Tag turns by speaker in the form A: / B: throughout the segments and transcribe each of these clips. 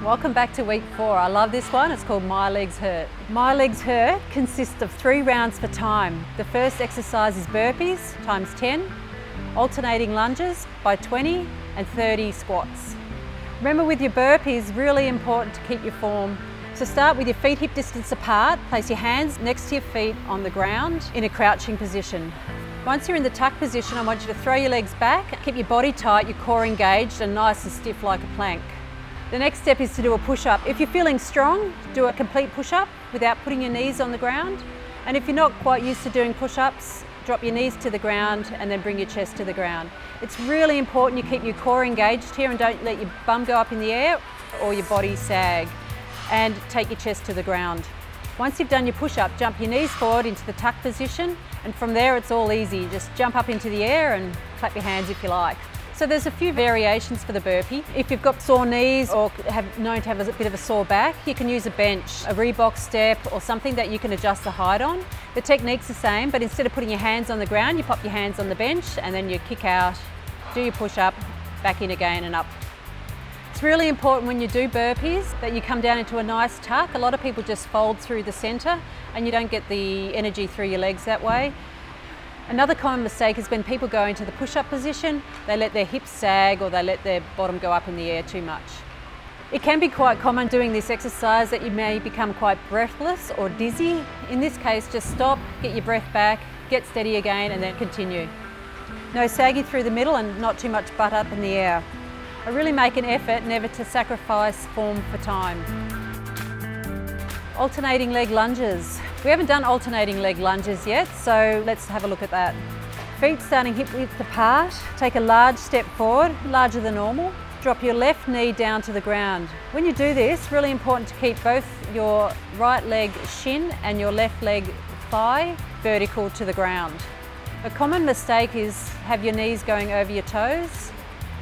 A: Welcome back to week 4. I love this one. It's called My Legs Hurt. My Legs Hurt consists of 3 rounds for time. The first exercise is burpees times 10, alternating lunges by 20 and 30 squats. Remember, with your burpees, really important to keep your form. So start with your feet hip distance apart. Place your hands next to your feet on the ground in a crouching position. Once you're in the tuck position, I want you to throw your legs back, keep your body tight, your core engaged and nice and stiff like a plank. The next step is to do a push-up. If you're feeling strong, do a complete push-up without putting your knees on the ground. And if you're not quite used to doing push-ups, drop your knees to the ground and then bring your chest to the ground. It's really important you keep your core engaged here and don't let your bum go up in the air or your body sag. And take your chest to the ground. Once you've done your push-up, jump your knees forward into the tuck position, and from there it's all easy. Just jump up into the air and clap your hands if you like. So there's a few variations for the burpee. If you've got sore knees or known to have a bit of a sore back, you can use a bench, a Reebok step or something that you can adjust the height on. The technique's the same, but instead of putting your hands on the ground, you pop your hands on the bench and then you kick out, do your push-up, back in again and up. It's really important when you do burpees that you come down into a nice tuck. A lot of people just fold through the centre and you don't get the energy through your legs that way. Another common mistake is when people go into the push-up position, they let their hips sag or they let their bottom go up in the air too much. It can be quite common doing this exercise that you may become quite breathless or dizzy. In this case, just stop, get your breath back, get steady again and then continue. No sagging through the middle and not too much butt up in the air. I really make an effort never to sacrifice form for time. Alternating leg lunges. We haven't done alternating leg lunges yet, so let's have a look at that. Feet starting hip width apart. Take a large step forward, larger than normal. Drop your left knee down to the ground. When you do this, really important to keep both your right leg shin and your left leg thigh vertical to the ground. A common mistake is have your knees going over your toes,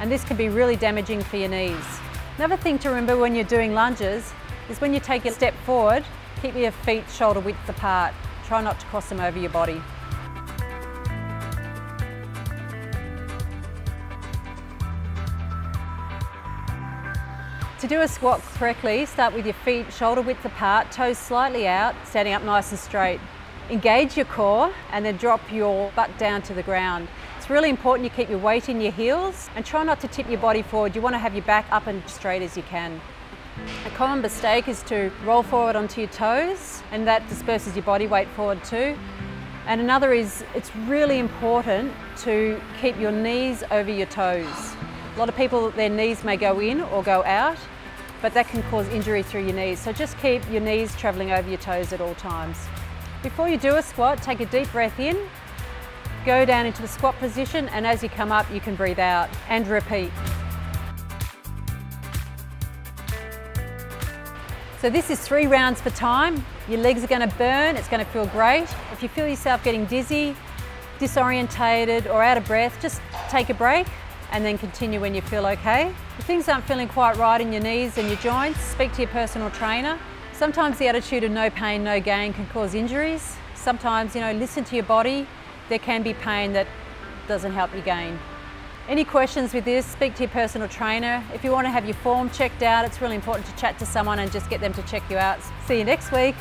A: and this can be really damaging for your knees. Another thing to remember when you're doing lunges is when you take a step forward, keep your feet shoulder width apart. Try not to cross them over your body. To do a squat correctly, start with your feet shoulder width apart, toes slightly out, standing up nice and straight. Engage your core and then drop your butt down to the ground. It's really important you keep your weight in your heels and try not to tip your body forward. You want to have your back up and straight as you can. A common mistake is to roll forward onto your toes and that disperses your body weight forward too. And another is it's really important to keep your knees over your toes. A lot of people, their knees may go in or go out, but that can cause injury through your knees. So just keep your knees travelling over your toes at all times. Before you do a squat, take a deep breath in, go down into the squat position, and as you come up, you can breathe out and repeat. So this is 3 rounds for time. Your legs are going to burn, it's going to feel great. If you feel yourself getting dizzy, disorientated or out of breath, just take a break and then continue when you feel okay. If things aren't feeling quite right in your knees and your joints, speak to your personal trainer. Sometimes the attitude of no pain, no gain can cause injuries. Sometimes, listen to your body. There can be pain that doesn't help you gain. Any questions with this, speak to your personal trainer. If you want to have your form checked out, it's really important to chat to someone and just get them to check you out. See you next week.